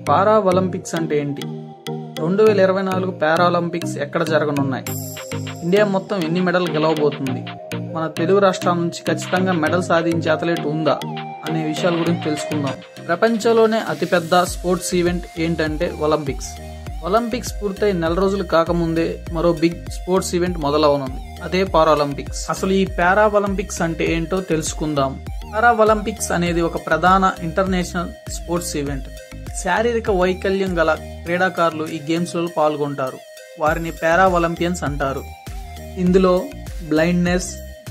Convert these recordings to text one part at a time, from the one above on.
పారా Olympics అంటే ఏంటి? 2024 Paralympics ఎక్కడ జరగనున్నాయి? ఇండియా మొత్తం ఎన్ని మెడల్ గెలవబోతుంది? మన తెలుగు రాష్ట్రాల నుంచి ఖచ్చితంగా మెడల్ సాధించే అథ్లెట్ ఉందా అనే విషయాల గురించి తెలుసుకుందాం. ప్రపంచంలోనే అతిపెద్ద స్పోర్ట్స్ ఈవెంట్ ఏంటంటే ఒలింపిక్స్. ఒలింపిక్స్ పూర్తయి నెల రోజులు కాకముందే మరో బిగ్ స్పోర్ట్స్ ఈవెంట్ మొదలవనుంది, అదే పారాలింపిక్స్. అసలు ఈ పారా ఒలింపిక్స్ అంటే ఏంటో తెలుసుకుందాం. పారా ఒలింపిక్స్ అనేది ఒక ప్రధాన ఇంటర్నేషనల్ స్పోర్ట్స్ ఈవెంట్. శారీరక వైకల్యం గల క్రీడాకారులు ఈ గేమ్స్లో పాల్గొంటారు. వారిని పారా ఒలింపియన్స్ అంటారు. ఇందులో బ్లైండ్నెస్,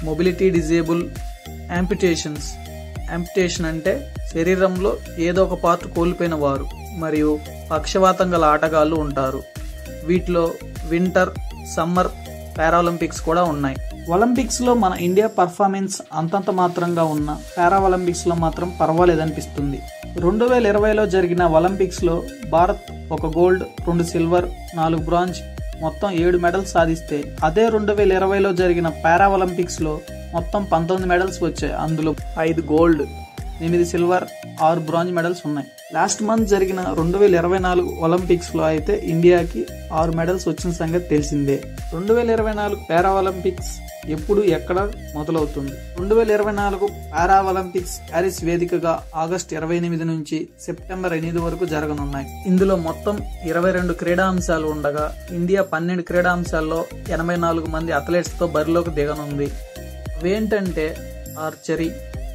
మొబిలిటీ డిజేబుల్, యాంపిటేషన్ అంటే శరీరంలో ఏదో ఒక పార్ట్ కోల్పోయిన వారు, మరియు పక్షవాతం గల ఆటగాళ్లు ఉంటారు. వీటిలో వింటర్, సమ్మర్ పారాలింపిక్స్ కూడా ఉన్నాయి. ఒలింపిక్స్ లో మన ఇండియా పర్ఫార్మెన్స్ అంతంత మాత్రంగా ఉన్న పారా ఒలింపిక్స్ లో మాత్రం పర్వాలేదనిపిస్తుంది. 2020లో జరిగిన ఒలింపిక్స్ లో భారత్ 1 గోల్డ్, 2 సిల్వర్, 4 బ్రాంజ్, మొత్తం 7 మెడల్స్ సాధిస్తే, అదే 2020లో జరిగిన పారా ఒలింపిక్స్ లో మొత్తం 19 మెడల్స్ వచ్చాయి. అందులో 5 గోల్డ్, 8 సిల్వర్, 6 బ్రాంజ్ మెడల్స్ ఉన్నాయి. లాస్ట్ మంత్ జరిగిన 2024 ఒలింపిక్స్ లో అయితే ఇండియాకి 6 మెడల్స్ వచ్చిన సంగతి తెలిసిందే. 2024 పారా ఒలింపిక్స్ ఎప్పుడు, ఎక్కడ మొదలవుతుంది? 2024 పారా ఒలింపిక్స్ ప్యారిస్ వేదికగా ఆగస్టు 28 నుంచి సెప్టెంబర్ 8 వరకు జరగనున్నాయి. ఇందులో మొత్తం 22 క్రీడా అంశాలు ఉండగా ఇండియా 12 క్రీడా అంశాల్లో 84 మంది అథ్లెట్స్ తో బరిలోకి దిగనుంది. అవేంటంటే archery,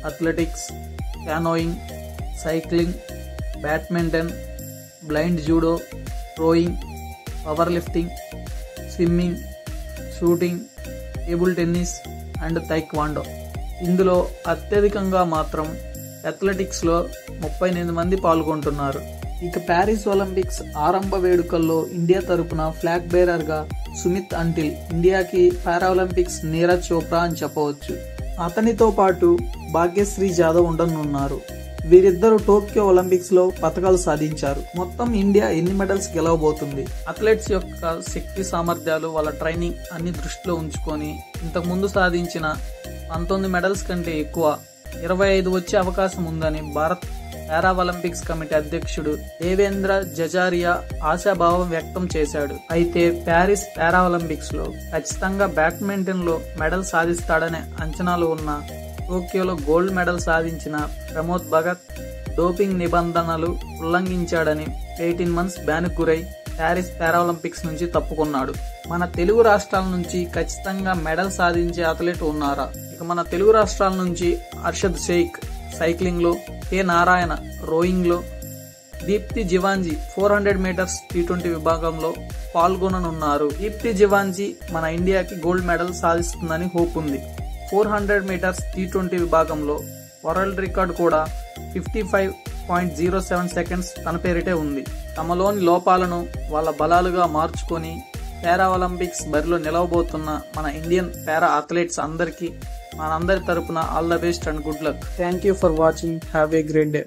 athletics, canoeing, cycling, badminton, blind judo, rowing, power lifting, swimming, shooting, table tennis and taekwondo. ఇందులో అత్యధికంగా మాత్రం అథ్లెటిక్స్ లో 38 మంది పాల్గొంటున్నారు. ఇక ప్యారిస్ ఒలింపిక్స్ ఆరంభ వేడుకల్లో ఇండియా తరపున ఫ్లాగ్ బేరర్ గా సుమిత్ అంటిల్, ఇండియాకి పారా ఒలింపిక్స్ నీరజ్ చోప్రా అని చెప్పవచ్చు. అతనితో పాటు భాగ్యశ్రీ జాదవ్ ఉండనున్నారు. వీరిద్దరూ టోక్యో ఒలింపిక్స్ లో పతకాలు సాధించారు. మొత్తం ఇండియా ఎన్ని మెడల్స్ గెలవబోతుంది? అథ్లెట్స్ యొక్క శక్తి సామర్థ్యాలు, వాళ్ళ ట్రైనింగ్ అన్ని దృష్టిలో ఉంచుకొని ఇంతకు ముందు సాధించిన 19 మెడల్స్ కంటే ఎక్కువ 25 వచ్చే అవకాశం ఉందని భారత్ పారా ఒలింపిక్స్ కమిటీ అధ్యక్షుడు దేవేంద్ర జజారియా ఆశాభావం వ్యక్తం చేశాడు. అయితే ప్యారిస్ పారా ఒలింపిక్స్ లో ఖచ్చితంగా బ్యాడ్మింటన్ లో మెడల్ సాధిస్తాడనే అంచనాలు ఉన్న టోక్యోలో గోల్డ్ మెడల్ సాధించిన ప్రమోద్ భగత్ డోపింగ్ నిబంధనలు ఉల్లంఘించాడని 18 months బ్యాన్ గురై ప్యారిస్ పారాలింపిక్స్ నుంచి తప్పుకున్నాడు. మన తెలుగు రాష్ట్రాల నుంచి ఖచ్చితంగా మెడల్ సాధించే అథ్లెట్ ఉన్నారా? ఇక మన తెలుగు రాష్ట్రాల నుంచి అర్షద్ షేక్ సైక్లింగ్ లో, కె నారాయణ రోయింగ్ లో, దీప్తి జివాంజీ 400 మీటర్స్ T20 విభాగంలో పాల్గొననున్నారు. దీప్తి జివాంజీ మన ఇండియాకి గోల్డ్ మెడల్ సాధిస్తుందని హోప్ ఉంది. 400 మీటర్స్ T20 విభాగంలో వరల్డ్ రికార్డ్ కూడా 55.07 సెకండ్స్ తన పేరిటే ఉంది. తమలోని లోపాలను వాళ్ళ బలాలుగా మార్చుకొని పారా ఒలింపిక్స్ బరిలో నిలవబోతున్న మన ఇండియన్ పారా అథ్లెట్స్ అందరికీ మనందరి తరపున all the best and good luck. Thank you for watching. Have a great day.